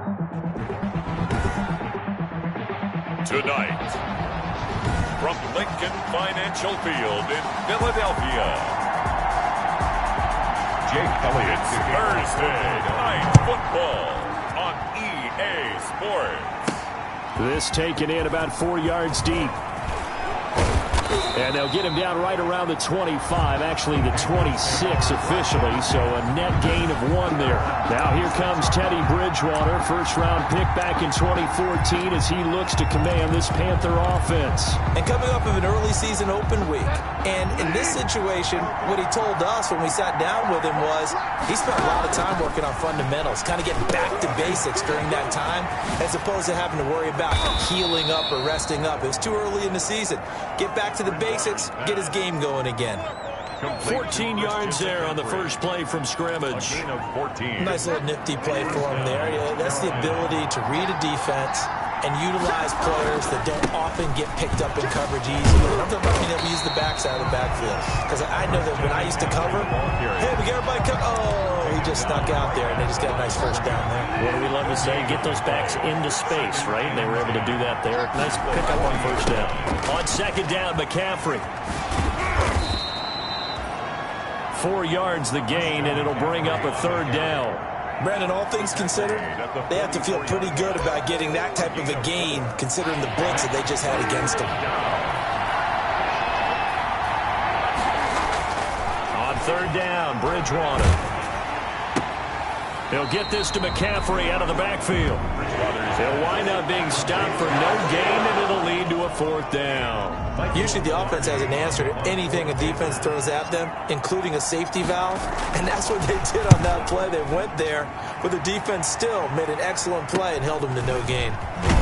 Tonight, from Lincoln Financial Field in Philadelphia, it's Thursday Night Football on EA Sports. This taken in about 4 yards deep. And they'll get him down right around the 25, actually the 26 officially, so a net gain of 1 there. Now here comes Teddy Bridgewater, first-round pick back in 2014 as he looks to command this Panther offense. And coming off of an early season open week. And in this situation, what he told us when we sat down with him was he spent a lot of time working on fundamentals, kind of getting back to basics during that time, as opposed to having to worry about healing up or resting up. It was too early in the season. Get back to the basics, get his game going again. 14 yards there on the first play from scrimmage. Nice little nifty play for him there. Yeah, that's the ability to read a defense and utilize players that don't often get picked up in coverage easily. I'm talking about being able to use the backside of the backfield. Because I know that when I used to cover, hey, we got everybody cover. Oh, he just snuck out there, and they just got a nice first down there. What do we love to say? Get those backs into space, right? And they were able to do that there. Nice pickup on first down. On second down, McCaffrey. 4 yards the gain, and it'll bring up a third down. Brandon, all things considered, they have to feel pretty good about getting that type of a gain, considering the blitz that they just had against them. On third down, Bridgewater. He'll get this to McCaffrey out of the backfield. He'll wind up being stopped for no gain, and it'll lead to a fourth down. Usually the offense has an answer to anything a defense throws at them, including a safety valve, and that's what they did on that play. They went there, but the defense still made an excellent play and held them to no gain.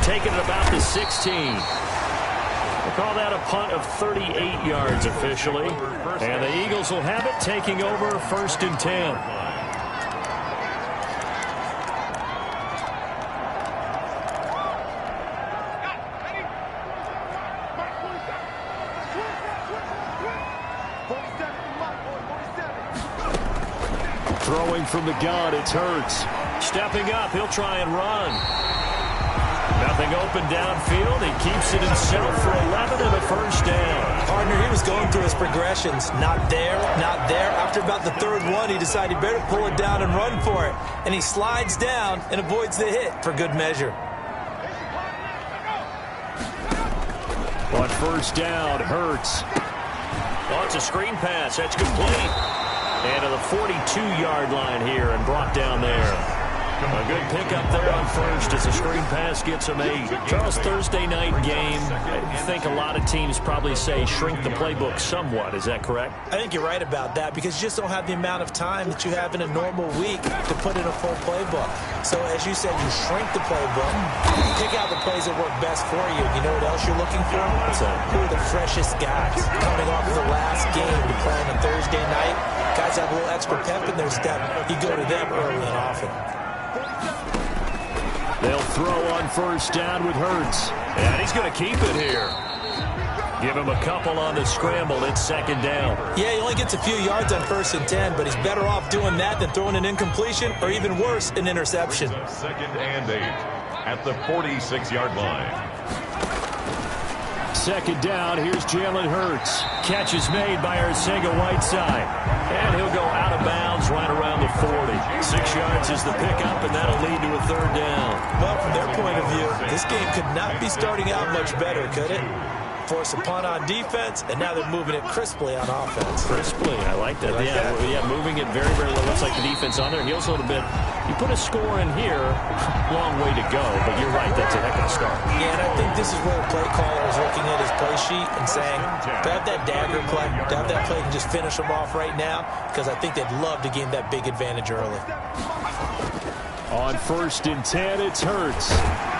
Taking it about the 16. We'll call that a punt of 38 yards officially, and the Eagles will have it, taking over first and 10. Throwing from the gun, it's Hurts. Stepping up, he'll try and run. Nothing open downfield. He keeps it himself for 11 and a first down. Partner, he was going through his progressions. Not there, not there. After about the third one, he decided he better pull it down and run for it. And he slides down and avoids the hit for good measure. On first down, Hurts. Oh, it's a screen pass. That's complete. And to the 42-yard line here and brought down there. A good pickup there on first as the screen pass gets him 8. Charles, Thursday night game, I think a lot of teams probably say shrink the playbook somewhat. Is that correct? I think you're right about that because you just don't have the amount of time that you have in a normal week to put in a full playbook. So as you said, you shrink the playbook, pick out the plays that work best for you. You know what else you're looking for? Who are the freshest guys coming off of the last game to play on a Thursday night? Guys have a little extra pep in their step. You go to them early and often. They'll throw on first down with Hurts. And he's going to keep it here. Give him a couple on the scramble. It's second down. Yeah, he only gets a few yards on first and 10, but he's better off doing that than throwing an incompletion or even worse, an interception. Second and 8 at the 46-yard line. Second down, here's Jalen Hurts. Catch is made by Arcega-Whiteside. And he'll go out of bounds right around the 40. 6 yards is the pickup, and that'll lead to a third down. Well, from their point of view, this game could not be starting out much better, could it? Force a punt on defense, and now they're moving it crisply on offense. Crisply, I like that. Yeah, moving it very, very low. Looks like the defense on there. Heels a little bit. You put a score in here, long way to go, but you're right, that's a heck of a start. Yeah, and I think this is where the play caller is looking at his play sheet and saying, to have that dagger play, to have that play and just finish them off right now, because I think they'd love to gain that big advantage early. On first and 10, it's Hurts.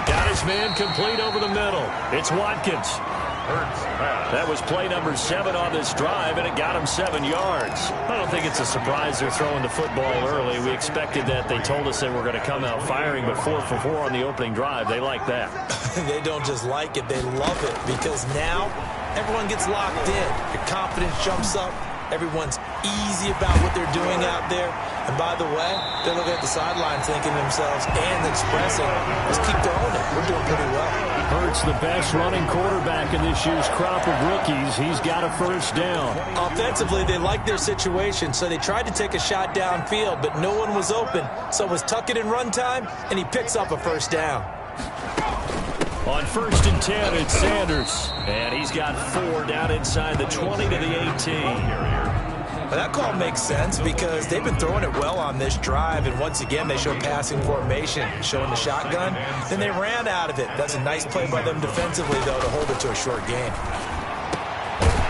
Got his man complete over the middle. It's Watkins. That was play number 7 on this drive, and it got him 7 yards. I don't think it's a surprise they're throwing the football early. We expected that. They told us they were going to come out firing, but 4 for 4 on the opening drive. They like that. They don't just like it. They love it because now everyone gets locked in. Your confidence jumps up. Everyone's easy about what they're doing out there. And by the way, they're looking at the sideline thinking to themselves and expressing, let's keep throwing it. We're doing pretty well. Hurts the best running quarterback in this year's crop of rookies. He's got a first down. Offensively, they liked their situation, so they tried to take a shot downfield, but no one was open. So it was tuck it in run time, and he picks up a first down. On 1st and 10, it's Sanders. And he's got 4 down inside the 20 to the 18. Well, that call makes sense because they've been throwing it well on this drive, and once again, they show passing formation, showing the shotgun. Then they ran out of it. That's a nice play by them defensively, though, to hold it to a short game.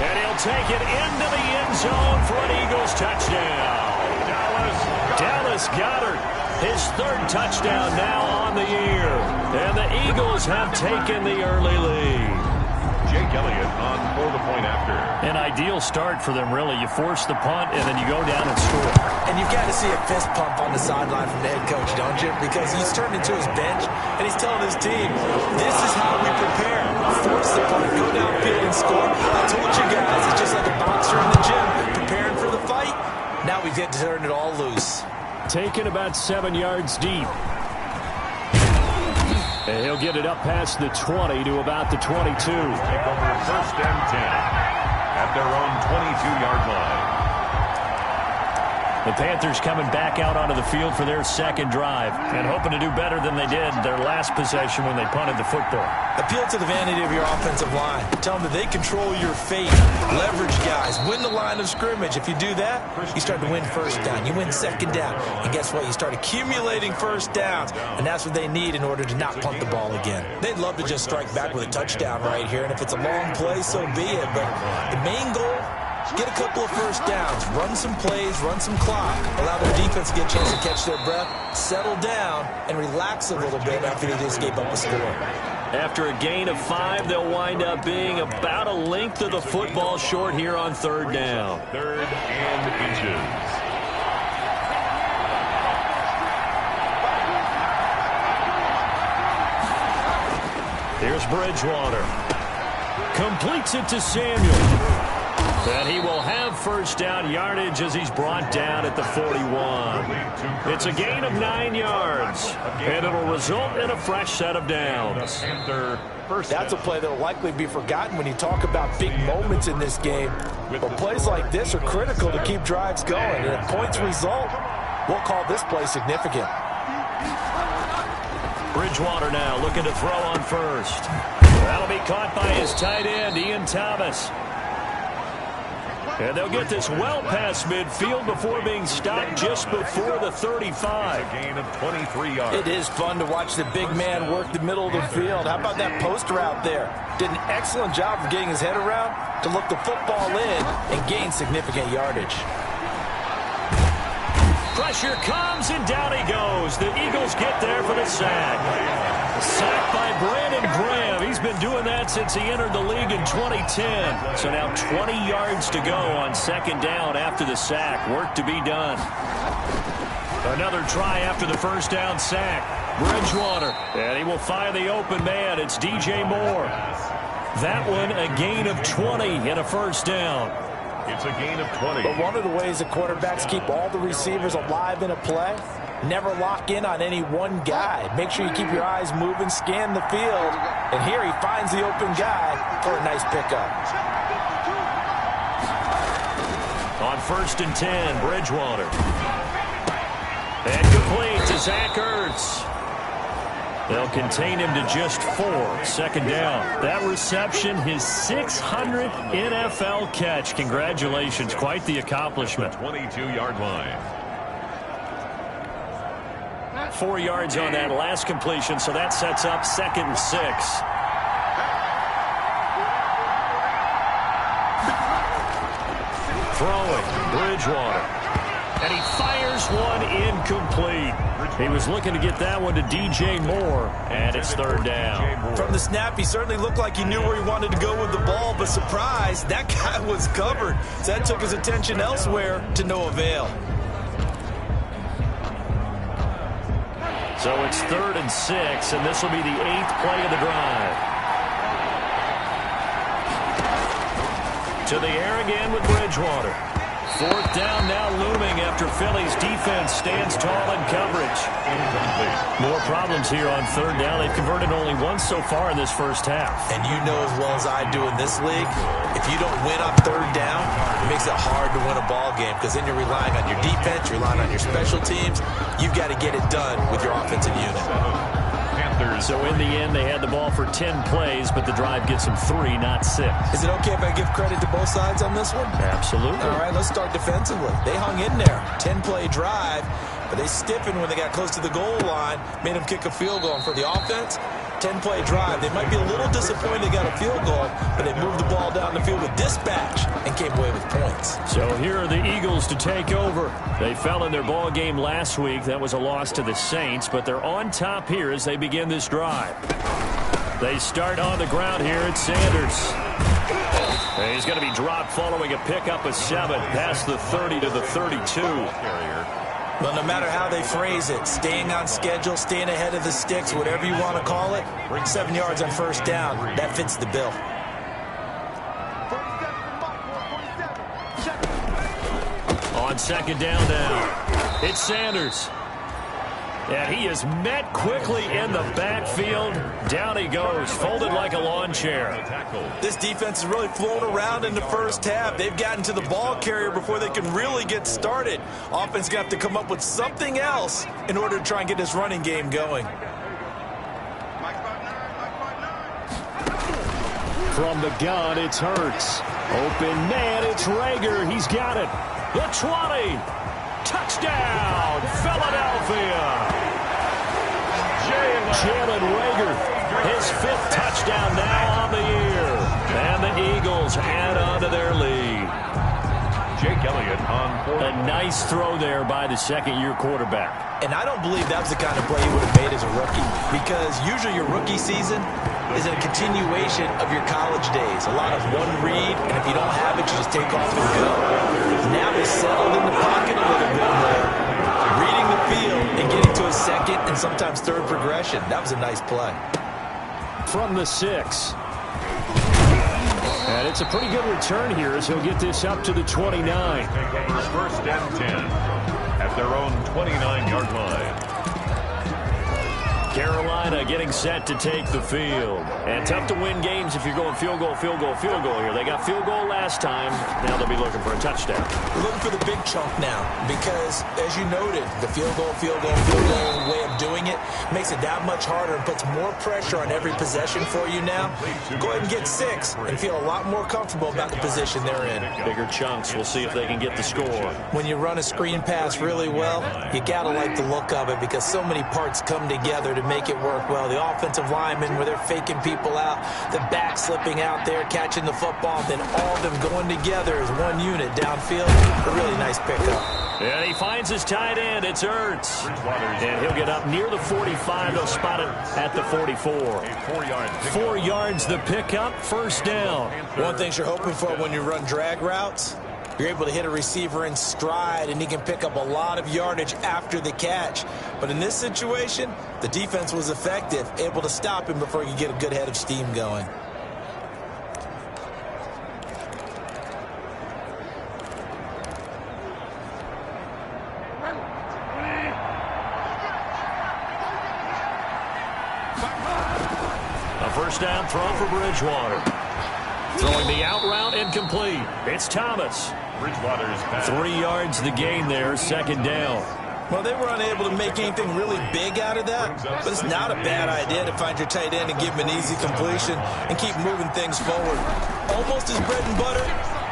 And he'll take it into the end zone for an Eagles touchdown. Dallas Goedert, his 3rd touchdown now on the year. And the Eagles have taken the early lead. Jake Elliott on for the point after. An ideal start for them, really. You force the punt, and then you go down and score. And you've got to see a fist pump on the sideline from the head coach, don't you? Because he's turned into his bench, and he's telling his team, this is how we prepare. Force the punt, go downfield and score. I told you guys, it's just like a boxer in the gym, preparing for the fight. Now we get to turn it all loose. Taken about 7 yards deep. And he'll get it up past the 20 to about the 22. Take over 1st and 10 at their own 22-yard line. The Panthers coming back out onto the field for their 2nd drive and hoping to do better than they did their last possession when they punted the football. Appeal to the vanity of your offensive line. Tell them that they control your fate. Leverage guys. Win the line of scrimmage. If you do that, you start to win first down. You win 2nd down. And guess what? You start accumulating first downs. And that's what they need in order to not punt the ball again. They'd love to just strike back with a touchdown right here. And if it's a long play, so be it. But the main goal, get a couple of first downs, run some plays, run some clock, allow their defense to get a chance to catch their breath, settle down, and relax a little bit after they just gave up a score. After a gain of 5, they'll wind up being about a length of the football short here on 3rd down. 3rd and inches. Here's Bridgewater. Completes it to Samuel. And he will have first down yardage as he's brought down at the 41. It's a gain of 9 yards, and it'll result in a fresh set of downs. That's a play that will likely be forgotten when you talk about big moments in this game. But plays like this are critical to keep drives going. And if points result, we'll call this play significant. Bridgewater now looking to throw on 1st. That'll be caught by his tight end, Ian Thomas. And they'll get this well past midfield before being stopped just before the 35. A gain of 23 yards. It is fun to watch the big man work the middle of the field. How about that post route there? Did an excellent job of getting his head around to look the football in and gain significant yardage. Pressure comes, and down he goes. The Eagles get there for the sack. Sacked by Brandon Graham. He's been doing that since he entered the league in 2010. So now 20 yards to go on 2nd down after the sack. Work to be done. Another try after the first down sack. Bridgewater. And he will find the open man. It's DJ Moore. That one a gain of 20 and a first down. It's a gain of 20. But one of the ways that quarterbacks keep all the receivers alive in a play, never lock in on any one guy. Make sure you keep your eyes moving, scan the field, and here he finds the open guy for a nice pickup. On 1st and 10, Bridgewater. And complete to Zach Ertz. They'll contain him to just 4. 2nd down. That reception, his 600th NFL catch. Congratulations. Quite the accomplishment. 22-yard line. 4 yards on that last completion, so that sets up 2nd and 6. Throwing, Bridgewater. And he fires one incomplete. He was looking to get that one to DJ Moore, and it's 3rd down. From the snap, he certainly looked like he knew where he wanted to go with the ball, but surprise, that guy was covered. So that took his attention elsewhere to no avail. So it's 3rd and 6, and this will be the 8th play of the drive. To the air again with Bridgewater. Fourth down now looming after Philly's defense stands tall in coverage. More problems here on third down. They've converted only once so far in this first half. And you know as well as I do in this league, if you don't win on third down, it makes it hard to win a ball game because then you're relying on your defense, you're relying on your special teams. You've got to get it done with your offensive unit. So in the end, they had the ball for 10 plays, but the drive gets them 3, not 6. Is it okay if I give credit to both sides on this one? Absolutely. All right, let's start defensively. They hung in there. 10-play drive, but they stiffened when they got close to the goal line, made them kick a field goal. And for the offense, 10-play drive. They might be a little disappointed they got a field goal, but they moved the ball down the field with dispatch and came away with points. So here are the Eagles to take over. They fell in their ball game last week. That was a loss to the Saints, but they're on top here as they begin this drive. They start on the ground here at Sanders. He's going to be dropped following a pickup of 7 past the 30 to the 32. Well, no matter how they phrase it, staying on schedule, staying ahead of the sticks, whatever you want to call it, 7 yards on first down, that fits the bill. On second down now, it's Sanders. And he is met quickly in the backfield. Down he goes, folded like a lawn chair. This defense has really flown around in the first half. They've gotten to the ball carrier before they can really get started. Offense going to have to come up with something else in order to try and get this running game going. From the gun, it's Hurts. Open man, it's Rager. He's got it. The 20. Touchdown, Philadelphia. Jalen Rager, his 5th touchdown now on the year. And the Eagles add on to their lead. Jake Elliott on 4. A nice throw there by the second-year quarterback. And I don't believe that was the kind of play he would have made as a rookie, because usually your rookie season is a continuation of your college days. A lot of one read, and if you don't have it, you just take off and go. Now he's settled in the pocket a little bit more, reading the field and getting to a second and sometimes third progression. That was a nice play. From the 6. And it's a pretty good return here as he'll get this up to the 29. First and 10 at their own 29-yard line. Carolina getting set to take the field. And tough to win games if you're going field goal, field goal, field goal here. They got field goal last time. Now they'll be looking for a touchdown. We're looking for the big chunk now because, as you noted, the field goal way of doing it makes it that much harder and puts more pressure on every possession for you now. Go ahead and get 6 and feel a lot more comfortable about the position they're in. Bigger chunks. We'll see if they can get the score. When you run a screen pass really well, you got to like the look of it because so many parts come together to make it work well. The offensive linemen, where they're faking people out, the back slipping out there, catching the football, then all of them going together as one unit downfield. A really nice pickup. And he finds his tight end. It's Ertz. And he'll get up near the 45. They'll spot it at the 44. 4 yards the pickup. First down. One thing you're hoping for when you run drag routes, you're able to hit a receiver in stride, and he can pick up a lot of yardage after the catch. But in this situation, the defense was effective, able to stop him before he could get a good head of steam going. A first down throw for Bridgewater. Throwing the out route incomplete. It's Thomas. Bridgewater's pass. 3 yards the gain there, second down. Well, they were unable to make anything really big out of that, but it's not a bad idea to find your tight end and give him an easy completion and keep moving things forward. Almost as bread and butter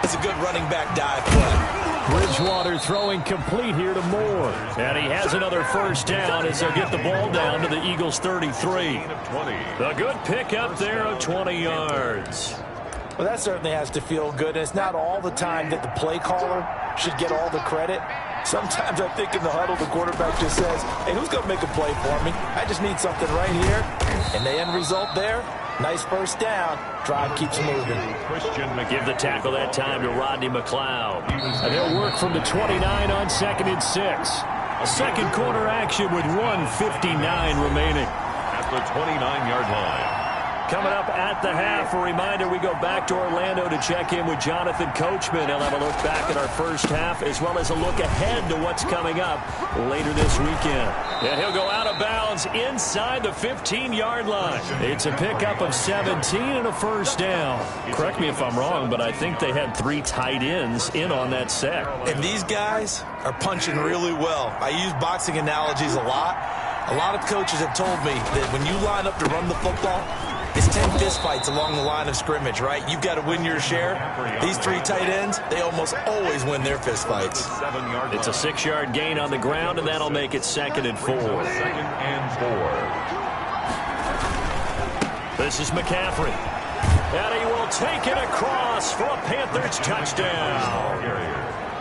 as a good running back dive play. Bridgewater throwing complete here to Moore. And he has another first down as they'll get the ball down to the Eagles' 33. A good pickup there of 20 yards. Well, that certainly has to feel good. And it's not all the time that the play caller should get all the credit. Sometimes I think in the huddle, the quarterback just says, hey, who's going to make a play for me? I just need something right here. And the end result there, nice first down. Drive keeps moving. Give the tackle that time to Rodney McLeod. And they'll work from the 29 on 2nd and 6. A second quarter action with 1:59 remaining. At the 29-yard line. Coming up at the half, a reminder, we go back to Orlando to check in with Jonathan Coachman. He'll have a look back at our first half as well as a look ahead to what's coming up later this weekend. And he'll go out of bounds inside the 15-yard line. It's a pickup of 17 and a first down. Correct me if I'm wrong, but I think they had 3 tight ends in on that set. And these guys are punching really well. I use boxing analogies a lot. A lot of coaches have told me that when you line up to run the football, it's 10 fistfights along the line of scrimmage, right? You've got to win your share. These 3 tight ends, they almost always win their fistfights. It's a 6-yard gain on the ground, and that'll make it 2nd and 4. 2nd and 4. This is McCaffrey. And he will take it across for a Panthers touchdown.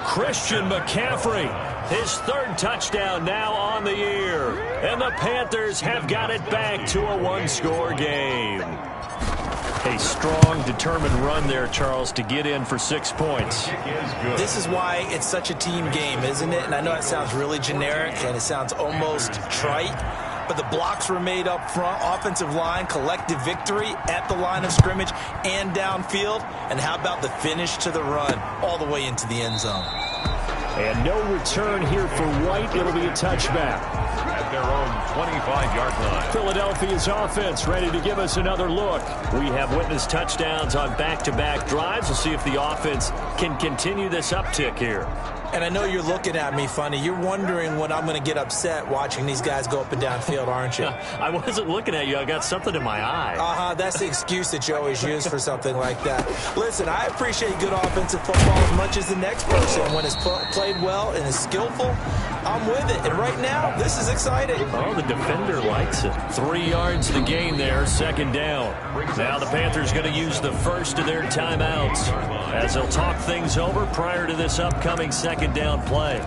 Christian McCaffrey, his 3rd touchdown now on the year. And the Panthers have got it back to a 1-score game. A strong, determined run there, Charles, to get in for 6 points. This is why it's such a team game, isn't it? And I know it sounds really generic and it sounds almost trite, but the blocks were made up front, offensive line, collective victory at the line of scrimmage and downfield. And how about the finish to the run all the way into the end zone? And no return here for White. It'll be a touchback. At their own 25-yard line. Philadelphia's offense ready to give us another look. We have witnessed touchdowns on back-to-back drives. We'll see if the offense can continue this uptick here. And I know you're looking at me funny. You're wondering when I'm going to get upset watching these guys go up and down field, aren't you? I wasn't looking at you. I got something in my eye. That's the excuse that you always use for something like that. Listen, I appreciate good offensive football as much as the next person. When it's played well and is skillful, I'm with it. And right now, this is exciting. Oh, the defender likes it. 3 yards to gain there, 2nd down. Now the Panthers going to use the first of their timeouts as they'll talk things over prior to this upcoming 2nd down play.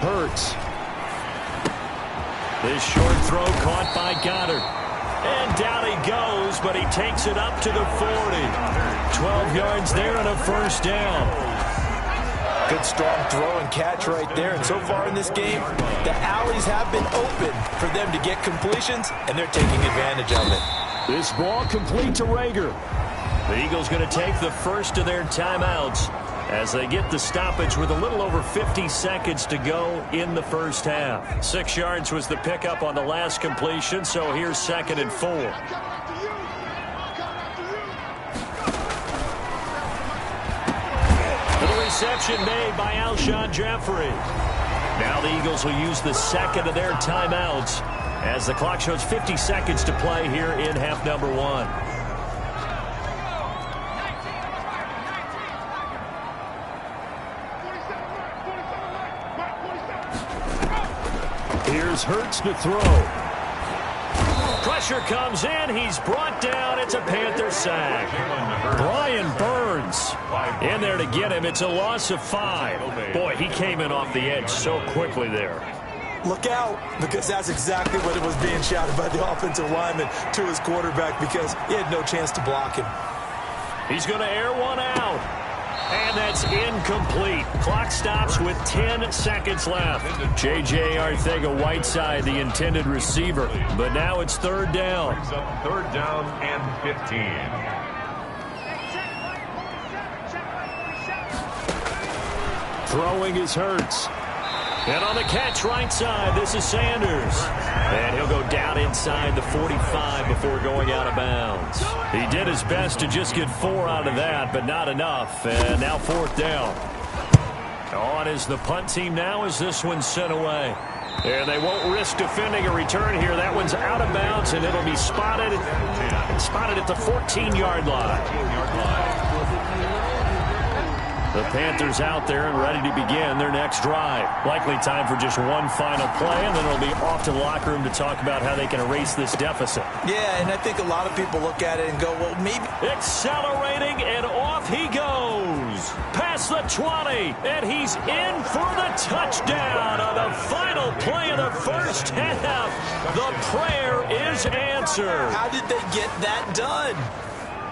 Hurts. This short throw caught by Goddard. And down he goes, but he takes it up to the 40. 12 yards there and a first down. Good strong throw and catch right there. And so far in this game, the alleys have been open for them to get completions, and they're taking advantage of it. This ball complete to Rager. The Eagles going to take the first of their timeouts as they get the stoppage with a little over 50 seconds to go in the first half. 6 yards was the pickup on the last completion, so here's 2nd and 4. The reception made by Alshon Jeffrey. Now the Eagles will use the 2nd of their timeouts as the clock shows 50 seconds to play here in half number 1. Here's Hurts to throw. Pressure comes in. He's brought down. It's a Panther sack. Brian Burns in there to get him. It's a loss of 5. Boy, he came in off the edge so quickly there. Look out, because that's exactly what it was being shouted by the offensive lineman to his quarterback, because he had no chance to block him. He's going to air one out. And that's incomplete. Clock stops with 10 seconds left. J.J. Arcega-Whiteside, the intended receiver. But now it's 3rd down. 3rd down and 15. Throwing is Hurts. And on the catch right side, this is Sanders. And he'll go down inside the 45 before going out of bounds. He did his best to just get 4 out of that, but not enough. And now 4th down. On is the punt team now as this one's sent away. And they won't risk defending a return here. That one's out of bounds, and it'll be spotted at the 14-yard line. The Panthers out there and ready to begin their next drive. Likely time for just one final play, and then it'll be off to the locker room to talk about how they can erase this deficit. Yeah, and I think a lot of people look at it and go, well, maybe. Accelerating, and off he goes. Past the 20, and he's in for the touchdown on the final play of the first half. The prayer is answered. How did they get that done?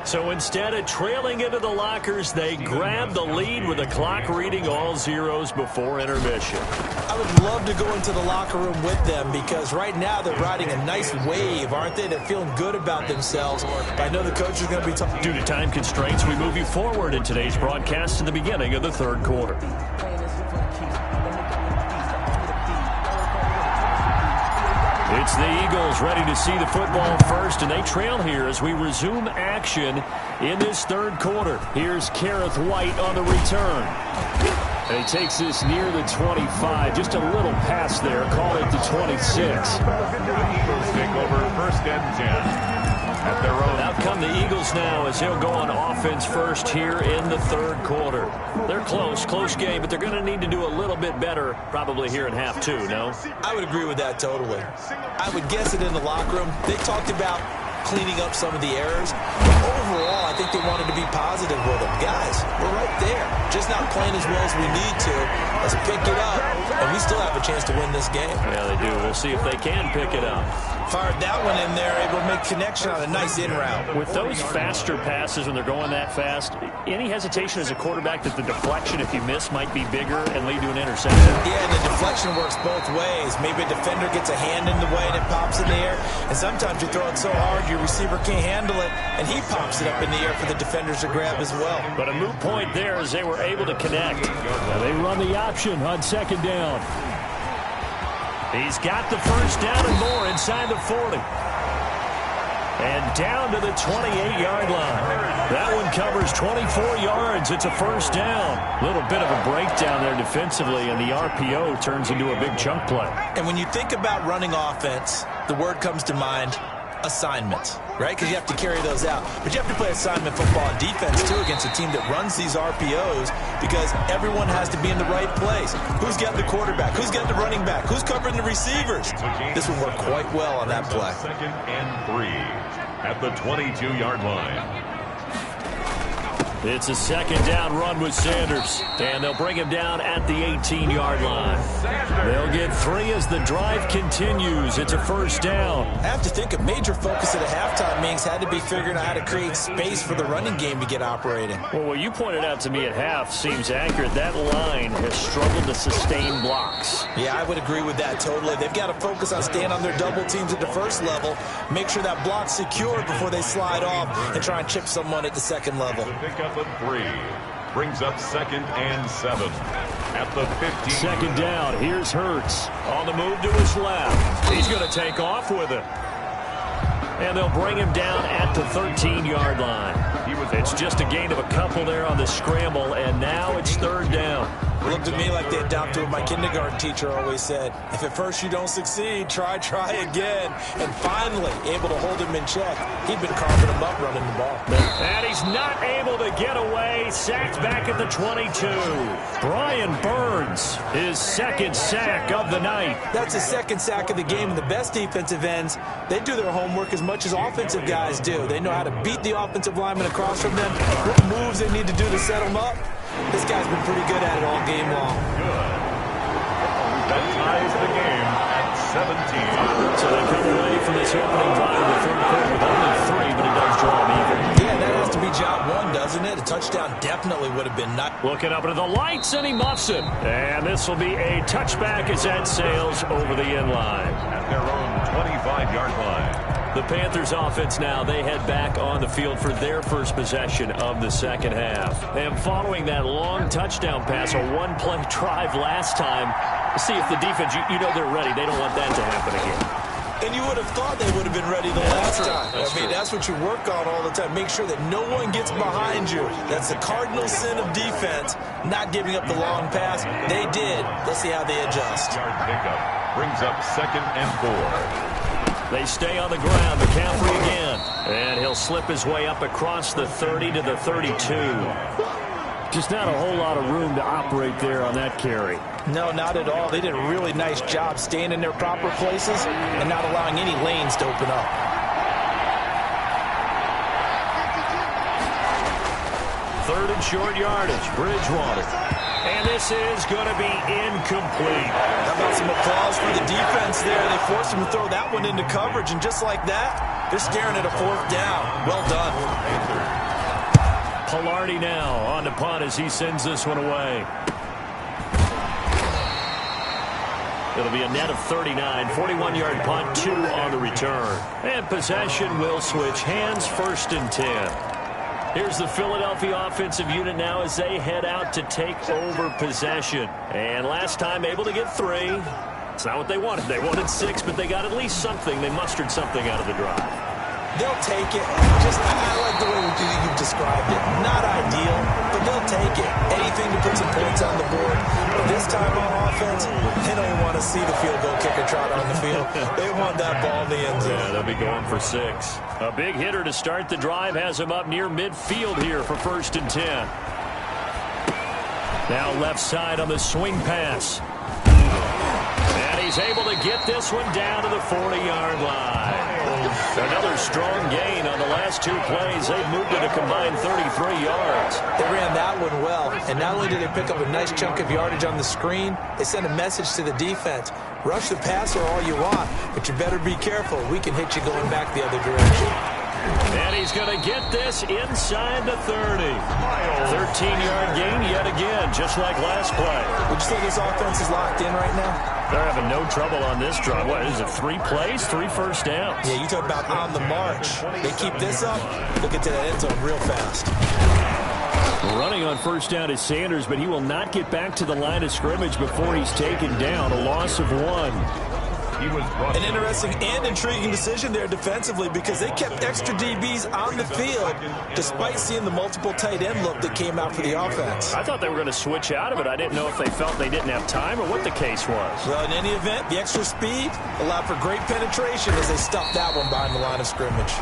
So instead of trailing into the lockers, they grab the lead with the clock reading all zeros before intermission. I would love to go into the locker room with them because right now they're riding a nice wave, aren't they? They're feeling good about themselves. But I know the coach is going to be talking. Due to time constraints, we move you forward in today's broadcast to the beginning of the third quarter. It's the Eagles ready to see the football first, and they trail here as we resume action in this third quarter. Here's Kareth White on the return. And he takes this near the 25. Just a little pass there. Call it the 26. The Eagles take over first and 10. At their own. Out come the Eagles now as he'll go on offense first here in the third quarter. They're close game, but they're going to need to do a little bit better probably here in half two, no? I would agree with that totally. I would guess it in the locker room. They talked about cleaning up some of the errors. But overall, I think they wanted to be positive with them. Guys, we're right there. Just not playing as well as we need to. Let's pick it up, and we still have a chance to win this game. Yeah, they do. We'll see if they can pick it up. Fired that one in there, able to make connection on a nice in route. With those faster passes when they're going that fast, any hesitation as a quarterback that the deflection, if you miss, might be bigger and lead to an interception? Yeah, and the deflection works both ways. Maybe a defender gets a hand in the way and it pops in the air. And sometimes you throw it so hard your receiver can't handle it, and he pops it up in the air for the defenders to grab as well. But a moot point there as they were able to connect. Now they run the option on second down. He's got the first down and more inside the 40. And down to the 28-yard line. That one covers 24 yards. It's a first down. A little bit of a breakdown there defensively, and the RPO turns into a big chunk play. And when you think about running offense, the word comes to mind, assignments, right? Because you have to carry those out. But you have to play assignment football and defense, too, against a team that runs these RPOs because everyone has to be in the right place. Who's got the quarterback? Who's got the running back? Who's covering the receivers? This will work quite well on that play. Second and 3 at the 22-yard line. It's a second down run with Sanders, and they'll bring him down at the 18-yard line. They'll get 3 as the drive continues. It's a first down. I have to think a major focus of the halftime meetings had to be figuring out how to create space for the running game to get operating. Well, what you pointed out to me at half seems accurate. That line has struggled to sustain blocks. Yeah, I would agree with that totally. They've got to focus on staying on their double teams at the first level, make sure that block's secure before they slide off and try and chip someone at the second level. Of 3 brings up second and 7 at the 15. Second down. Here's Hurts on the move to his left. He's going to take off with it. And they'll bring him down at the 13-yard line. It's just a gain of a couple there on the scramble, and now it's third down. It looked to me like they adopted what my kindergarten teacher always said. If at first you don't succeed, try again. And finally, able to hold him in check. He'd been carving him up running the ball. And he's not able to get away. Sacked back at the 22. Brian Burns, his second sack of the night. That's his second sack of the game. And the best defensive ends, they do their homework as much as offensive guys do. They know how to beat the offensive lineman across from them, what moves they need to do to set them up. This guy's been pretty good at it all game long. Good. That ties the game at 17. So they come away from this opening drive in the third quarter with only 3, but it does draw them even. Yeah, that has to be job 1, doesn't it? A touchdown definitely would have been nice. Looking up into the lights, and he muffs it. And this will be a touchback as that sails over the end line. At their own 25-yard line. The Panthers offense now, they head back on the field for their first possession of the second half. And following that long touchdown pass, a one-play drive last time, see if the defense, you know they're ready. They don't want that to happen again. And you would have thought they would have been ready the last time. That's what you work on all the time. Make sure that no one gets behind you. That's the cardinal sin of defense, not giving up the long pass. They did. Let's see how they adjust. Yard pickup brings up second and 4. They stay on the ground. McCaffrey again. And he'll slip his way up across the 30 to the 32. Just not a whole lot of room to operate there on that carry. No, not at all. They did a really nice job staying in their proper places and not allowing any lanes to open up. Third and short yardage. Bridgewater. And this is going to be incomplete. How about some applause for the defense there? They forced him to throw that one into coverage, and just like that, they're staring at a 4th down. Well done. Pilardi now on the punt as he sends this one away. It'll be a net of 39, 41-yard punt, 2 on the return. And possession will switch hands, 1st and 10. Here's the Philadelphia offensive unit now as they head out to take over possession. And last time able to get 3. It's not what they wanted. They wanted 6, but they got at least something. They mustered something out of the drive. They'll take it. I like the way you've described it. Not ideal, but they'll take it. Anything to put some points on the board. But this time on offense, they don't want to see the field goal kicker trot on the field. They want that ball in the end zone. Yeah, they'll be going for 6. A big hitter to start the drive has him up near midfield here for 1st and 10. Now left side on the swing pass. And he's able to get this one down to the 40-yard line. Another strong gain on the last 2 plays. They've moved it a combined 33 yards. They ran that one well, and not only did they pick up a nice chunk of yardage on the screen, they sent a message to the defense. Rush the passer all you want, but you better be careful. We can hit you going back the other direction. And he's going to get this inside the 30. 13-yard gain yet again, just like last play. Would you say this offense is locked in right now? They're having no trouble on this drive. What is it, 3 plays, 3 first downs? Yeah, you talk about on the march. They keep this up, they'll get to that end zone real fast. Running on 1st down is Sanders, but he will not get back to the line of scrimmage before he's taken down. A loss of 1. An interesting and intriguing decision there defensively because they kept extra DBs on the field despite seeing the multiple tight end look that came out for the offense. I thought they were going to switch out of it. I didn't know if they felt they didn't have time or what the case was. Well, in any event, the extra speed allowed for great penetration as they stuffed that one behind the line of scrimmage.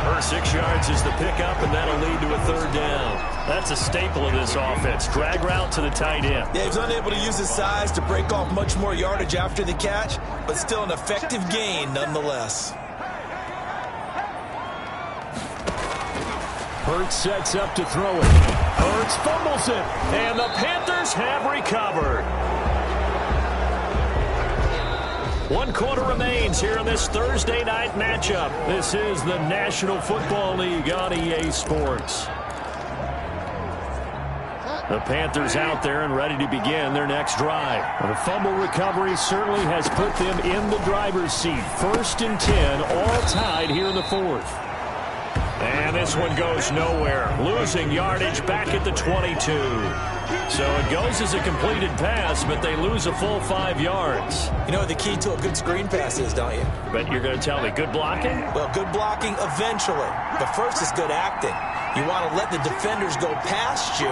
For 6 yards is the pickup, and that'll lead to a 3rd down. That's a staple of this offense. Drag route to the tight end. Yeah, he's unable to use his size to break off much more yardage after the catch, but still an effective gain nonetheless. Hurts sets up to throw it. Hurts fumbles it, and the Panthers have recovered. 1 quarter remains here in this Thursday night matchup. This is the National Football League on EA Sports. The Panthers out there and ready to begin their next drive. The fumble recovery certainly has put them in the driver's seat. 1st and 10, all tied here in the 4th. And this one goes nowhere. Losing yardage back at the 22. So it goes as a completed pass, but they lose a full 5 yards. You know what the key to a good screen pass is, don't you? But you're going to tell me good blocking? Well, good blocking eventually. But first is good acting. You want to let the defenders go past you,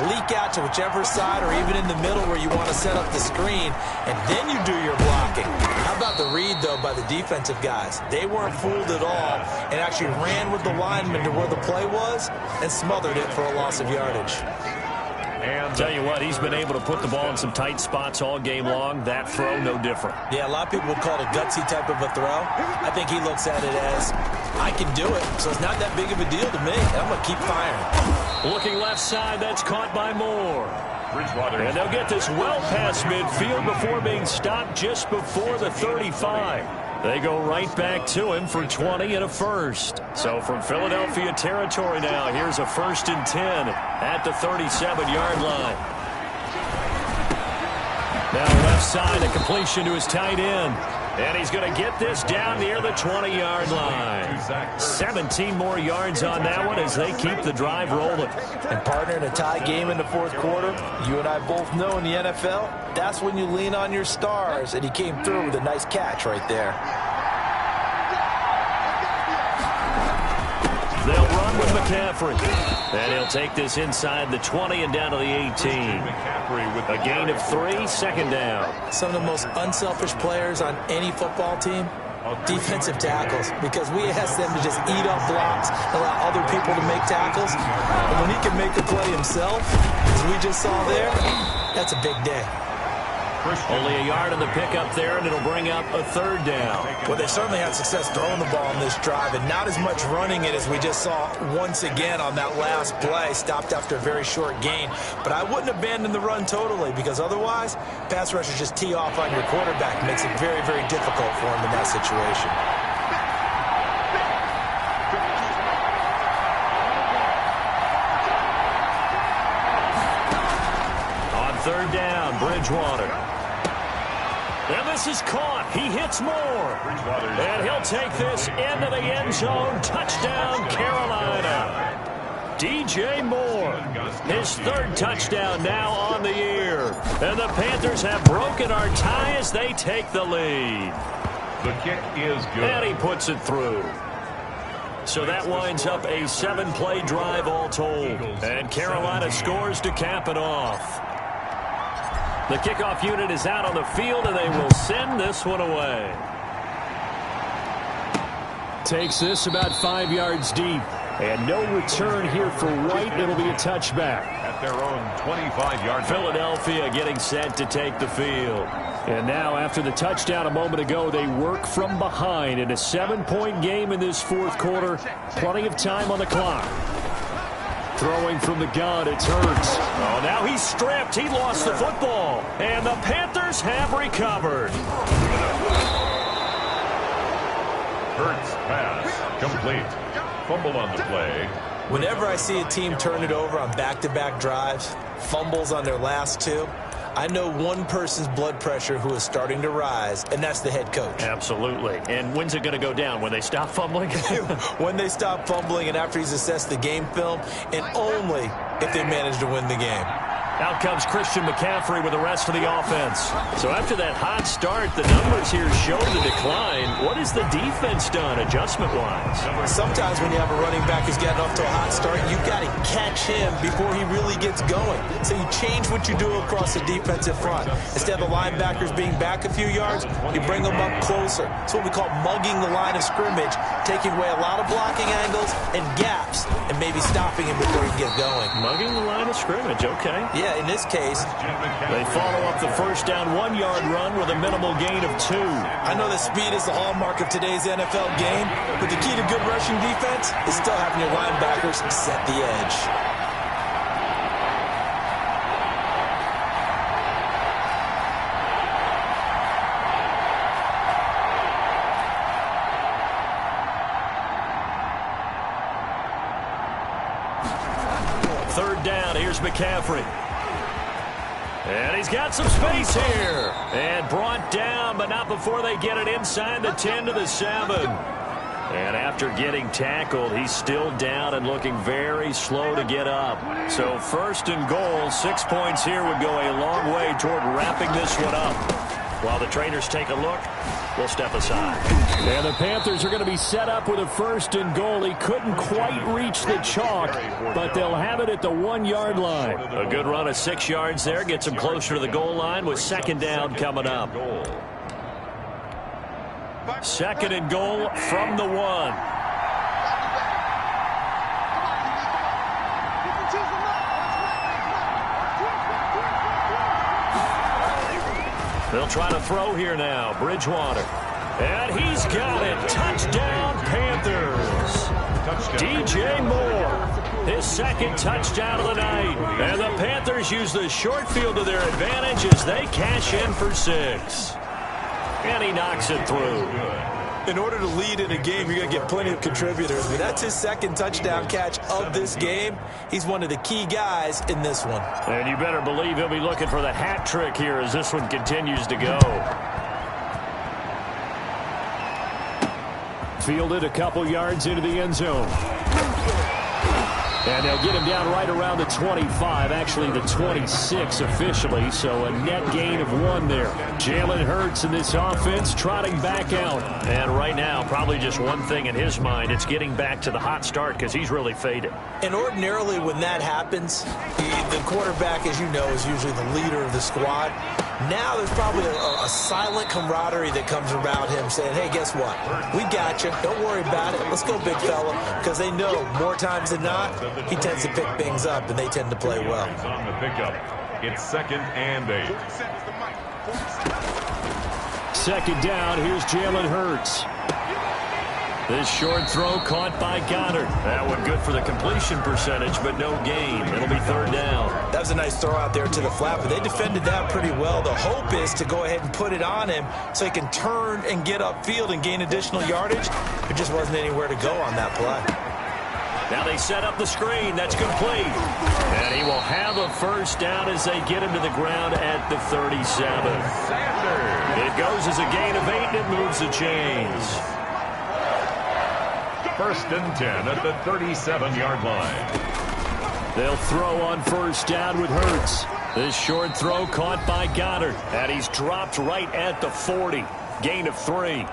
leak out to whichever side or even in the middle where you want to set up the screen, and then you do your blocking. How about the read, though, by the defensive guys? They weren't fooled at all and actually ran with the lineman to where the play was and smothered it for a loss of yardage. And tell you what, he's been able to put the ball in some tight spots all game long. That throw, no different. Yeah, a lot of people would call it a gutsy type of a throw. I think he looks at it as, I can do it, so it's not that big of a deal to me. I'm going to keep firing. Looking left side, that's caught by Moore. And they'll get this well past midfield before being stopped just before the 35. They go right back to him for 20 and a 1st. So from Philadelphia territory now, here's a 1st and 10 at the 37-yard line. Now left side, a completion to his tight end. And he's going to get this down near the 20-yard line. 17 more yards on that one as they keep the drive rolling. And partner, in a tie game in the 4th quarter, you and I both know in the NFL, that's when you lean on your stars. And he came through with a nice catch right there. They'll run with McCaffrey. And he'll take this inside the 20 and down to the 18. A gain of 3, 2nd down. Some of the most unselfish players on any football team, defensive tackles, because we ask them to just eat up blocks, allow other people to make tackles. And when he can make a play himself, as we just saw there, that's a big day. Only a yard on the pickup there, and it'll bring up a third down. Well, they certainly had success throwing the ball on this drive, and not as much running it as we just saw once again on that last play. Stopped after a very short gain. But I wouldn't abandon the run totally, because otherwise, pass rushers just tee off on your quarterback. It makes it very, very difficult for him in that situation. Third down, Bridgewater. And this is caught. He hits Moore. And he'll take this into the end zone. Touchdown, Carolina. DJ Moore, his third touchdown now on the year. And the Panthers have broken our tie as they take the lead. The kick is good. And he puts it through. So that winds up a 7-play drive all told. And Carolina scores to cap it off. The kickoff unit is out on the field, and they will send this one away. Takes this about 5 yards deep. And no return here for White. It'll be a touchback. At their own 25-yard. Philadelphia getting set to take the field. And now, after the touchdown a moment ago, they work from behind in a 7-point game in this fourth quarter. Plenty of time on the clock. Throwing from the gun, it's Hurts. Oh, now he's stripped. He lost the football. And the Panthers have recovered. Hurts pass complete. Fumble on the play. Whenever I see a team turn it over on back-to-back drives, fumbles on their last two, I know one person's blood pressure who is starting to rise, and that's the head coach. Absolutely. And when's it going to go down? When they stop fumbling? When they stop fumbling and after he's assessed the game film, and only if they manage to win the game. Out comes Christian McCaffrey with the rest of the offense. So after that hot start, the numbers here show the decline. What has the defense done adjustment-wise? Sometimes when you have a running back who's gotten off to a hot start, you've got to catch him before he really gets going. So you change what you do across the defensive front. Instead of the linebackers being back a few yards, you bring them up closer. It's what we call mugging the line of scrimmage, taking away a lot of blocking angles and gaps, and maybe stopping him before he gets going. Mugging the line of scrimmage, okay. Yeah, in this case, they follow up the first down 1-yard run with a minimal gain of 2. I know that speed is the hallmark of today's NFL game, but the key to good rushing defense is still having your linebackers set the edge. Third down, here's McCaffrey. And he's got some space here. And brought down, but not before they get it inside the 10 to the 7. And after getting tackled, he's still down and looking very slow to get up. So first and goal, 6 points here would go a long way toward wrapping this one up. While the trainers take a look, we'll step aside. And the Panthers are going to be set up with a first and goal. He couldn't quite reach the chalk, but they'll have it at the 1-yard line. A good run of 6 yards there gets them closer to the goal line with second down coming up. Second and goal from the 1. They'll try to throw here now. Bridgewater. And he's got it. Touchdown, Panthers. DJ Moore, his second touchdown of the night. And the Panthers use the short field to their advantage as they cash in for 6. And he knocks it through. In order to lead in a game, you're going to get plenty of contributors. But that's his second touchdown catch of this game. He's one of the key guys in this one. And you better believe he'll be looking for the hat trick here as this one continues to go. Fielded a couple yards into the end zone. And they'll get him down right around the 25, actually the 26 officially, so a net gain of 1 there. Jalen Hurts in this offense trotting back out. And right now, probably just one thing in his mind, it's getting back to the hot start because he's really faded. And ordinarily when that happens, the quarterback, as you know, is usually the leader of the squad. Now there's probably a silent camaraderie that comes around him saying, hey, guess what? We got you. Don't worry about it. Let's go, big fella. Because they know more times than not, he tends to pick things up, and they tend to play well. On the pickup, it's 2nd and 8. Second down, here's Jalen Hurts. This short throw caught by Goddard. That one good for the completion percentage, but no gain. It'll be third down. That was a nice throw out there to the flat, but they defended that pretty well. The hope is to go ahead and put it on him so he can turn and get upfield and gain additional yardage. There just wasn't anywhere to go on that play. Now they set up the screen. That's complete. And he will have a first down as they get him to the ground at the 37. It goes as a gain of 8, and it moves the chains. First and 10 at the 37-yard line. They'll throw on first down with Hurts. This short throw caught by Goddard. And he's dropped right at the 40. Gain of 3.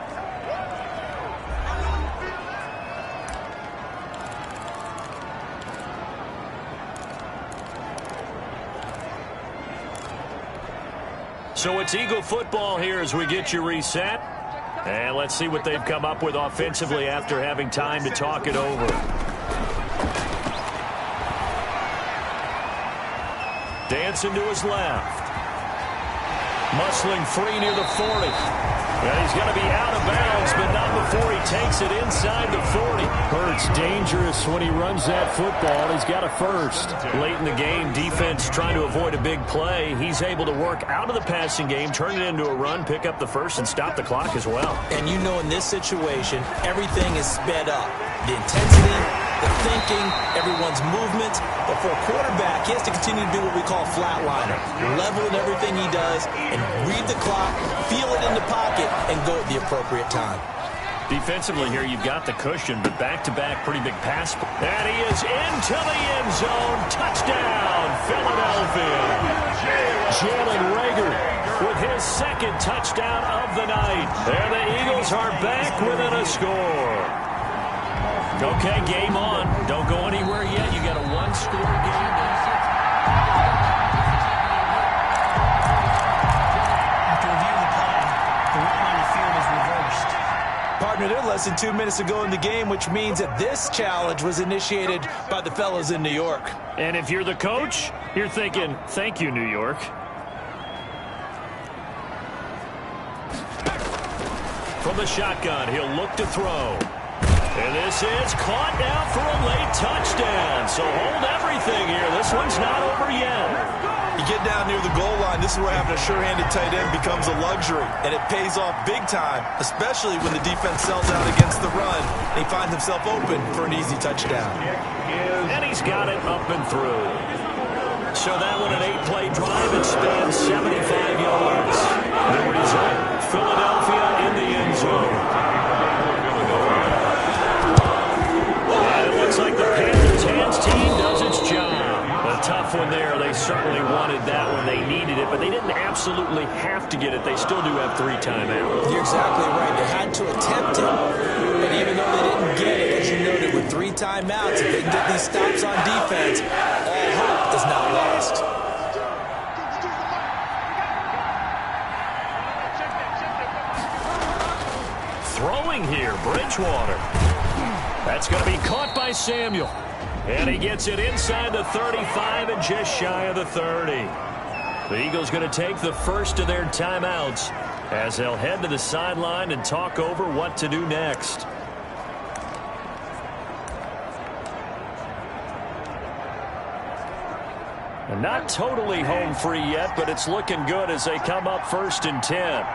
So it's Eagle football here as we get you reset. And let's see what they've come up with offensively after having time to talk it over. Dancing to his left. Muscling free near the 40. And he's going to be out of bounds, but not before he takes it inside the 40. Hurts dangerous when he runs that football. He's got a first. Late in the game, defense trying to avoid a big play. He's able to work out of the passing game, turn it into a run, pick up the first, and stop the clock as well. And you know in this situation, everything is sped up. The intensity, the thinking, everyone's movements. But for a quarterback, he has to continue to do what we call flatliner. Level in everything he does and read the clock, feel it in the pocket, and go at the appropriate time. Defensively here, you've got the cushion, but back-to-back pretty big pass. And he is into the end zone. Touchdown, Philadelphia. Jalen Reagor with his second touchdown of the night. And the Eagles are back within a score. Okay, game on. Don't go anywhere yet. You got a one-score game. After reviewing the play, the run on the field is reversed. Partner, they're less than 2 minutes to go in the game, which means that this challenge was initiated by the fellas in New York. And if you're the coach, you're thinking, thank you, New York. From the shotgun, he'll look to throw. And this is caught now for a late touchdown. So hold everything here. This one's not over yet. You get down near the goal line, this is where having a sure-handed tight end becomes a luxury. And it pays off big time, especially when the defense sells out against the run. And he finds himself open for an easy touchdown. And he's got it up and through. So that one, an 8-play drive. It spans 75 yards. The result, Philadelphia in the end zone. Looks like the Panthers' hands team does its job. A tough one there. They certainly wanted that one. They needed it, but they didn't absolutely have to get it. They still do have 3 timeouts. You're exactly right. They had to attempt it, but even though they didn't get it, as you noted, with 3 timeouts, if they can get these stops on defense, all hope is not lost. Throwing here, Bridgewater. That's going to be caught by Samuel. And he gets it inside the 35 and just shy of the 30. The Eagles going to take the first of their timeouts as they'll head to the sideline and talk over what to do next. And not totally home free yet, but it's looking good as they come up 1st and 10.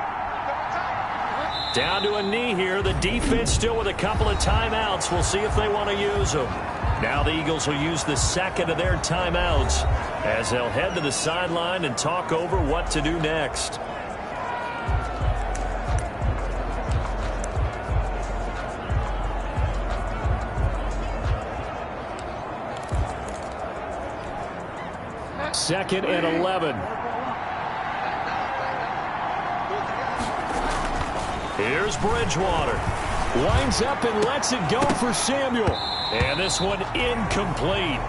Down to a knee here. The defense still with a couple of timeouts. We'll see if they want to use them. Now the Eagles will use the second of their timeouts as they'll head to the sideline and talk over what to do next. Second and 11. Here's Bridgewater. Winds up and lets it go for Samuel. And this one incomplete.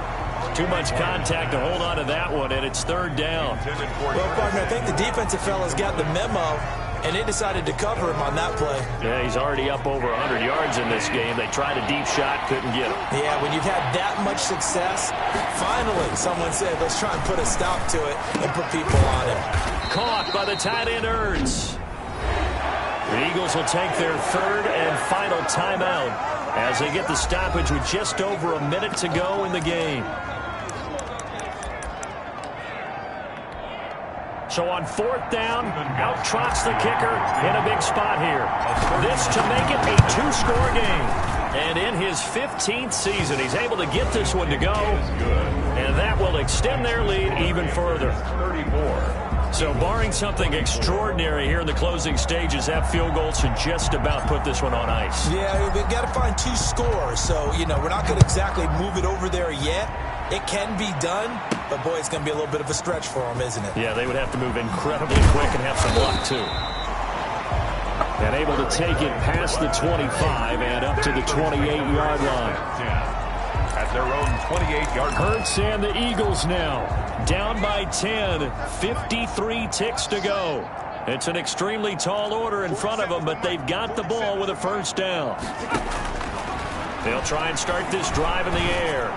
Too much contact to hold on to that one, and it's 3rd down. Well, partner, I think the defensive fellas got the memo. and they decided to cover him on that play. Yeah, he's already up over 100 yards in this game. They tried a deep shot, couldn't get him. Yeah, when you've had that much success, finally someone said, let's try and put a stop to it and put people on him. Caught by the tight end, Ertz. The Eagles will take their third and final timeout as they get the stoppage with just over a minute to go in the game. So on fourth down, out trots the kicker in a big spot here. This to make it a two-score game. And in his 15th season, he's able to get this one to go. And that will extend their lead even further. 34. So barring something extraordinary here in the closing stages, that field goal should just about put this one on ice. Yeah, we've got to find two scores. So, you know, we're not going to exactly move it over there yet. It can be done, but, boy, it's going to be a little bit of a stretch for them, isn't it? Yeah, they would have to move incredibly quick and have some luck, too. And able to take it past the 25 and up to the 28-yard line. At their own 28-yard line. Hurts and the Eagles now down by 10, 53 ticks to go. It's an extremely tall order in front of them, but they've got the ball with a first down. They'll try and start this drive in the air.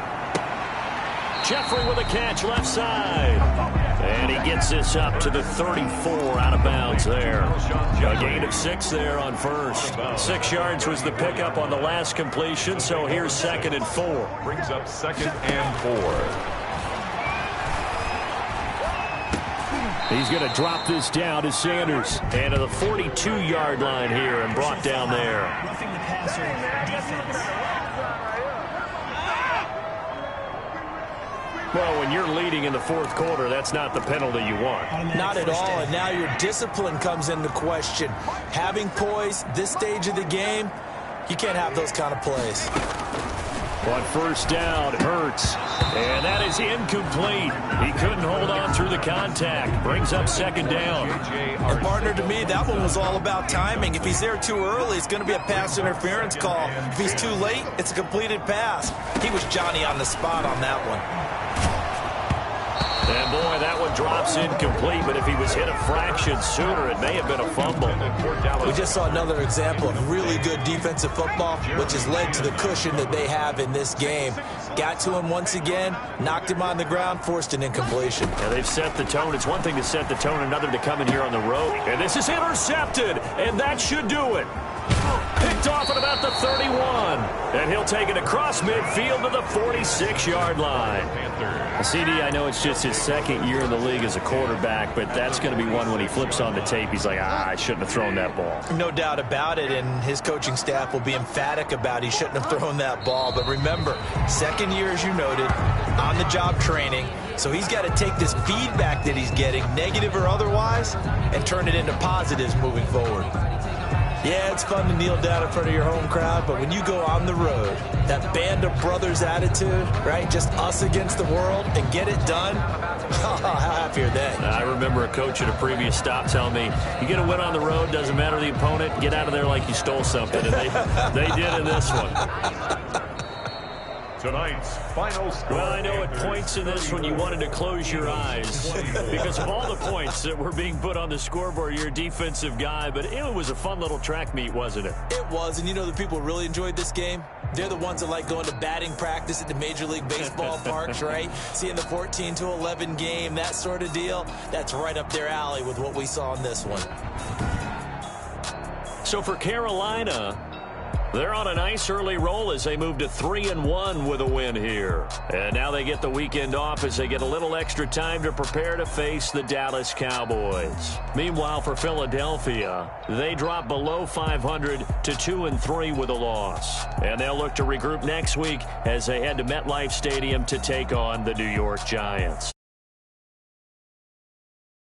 Jeffrey with a catch left side. And he gets this up to the 34 out of bounds there. A gain of 6 there on first. 6 yards was the pickup on the last completion, so here's 2nd and 4. Brings up 2nd and 4. He's going to drop this down to Sanders. And to the 42-yard line here and brought down there. Roughing the passer defense. Well, when you're leading in the fourth quarter, that's not the penalty you want. Not at all, and now your discipline comes into question. Having poise this stage of the game, you can't have those kind of plays. On first down, Hurts. And that is incomplete. He couldn't hold on through the contact. Brings up 2nd down. And partner, to me, that one was all about timing. If he's there too early, it's going to be a pass interference call. If he's too late, it's a completed pass. He was Johnny on the spot on that one. And, boy, that one drops incomplete, but if he was hit a fraction sooner, it may have been a fumble. We just saw another example of really good defensive football, which has led to the cushion that they have in this game. Got to him once again, knocked him on the ground, forced an incompletion. Yeah, they've set the tone. It's one thing to set the tone, another to come in here on the road. And this is intercepted, and that should do it. Picked off at about the 31. And he'll take it across midfield to the 46-yard line. CD, I know it's just his 2nd year in the league as a quarterback, but that's going to be one when he flips on the tape, he's like, I shouldn't have thrown that ball. No doubt about it, and his coaching staff will be emphatic about he shouldn't have thrown that ball. But remember, 2nd year, as you noted, on-the-job training. So he's got to take this feedback that he's getting, negative or otherwise, and turn it into positives moving forward. Yeah, it's fun to kneel down in front of your home crowd, but when you go on the road, that band of brothers attitude, right, just us against the world, and get it done, how happy are they? I remember a coach at a previous stop telling me, you get a win on the road, doesn't matter the opponent, get out of there like you stole something, and they did in this one. Tonight's final score. Well, I know at points in this one you wanted to close your eyes because of all the points that were being put on the scoreboard. You're a defensive guy, but it was a fun little track meet, wasn't it? It was, and you know the people really enjoyed this game? They're the ones that like going to batting practice at the Major League Baseball parks, right? Seeing the 14-11 game, that sort of deal. That's right up their alley with what we saw in this one. So for Carolina, they're on a nice early roll as they move to 3-1 with a win here. And now they get the weekend off as they get a little extra time to prepare to face the Dallas Cowboys. Meanwhile, for Philadelphia, they drop below 500 to 2-3 with a loss. And they'll look to regroup next week as they head to MetLife Stadium to take on the New York Giants.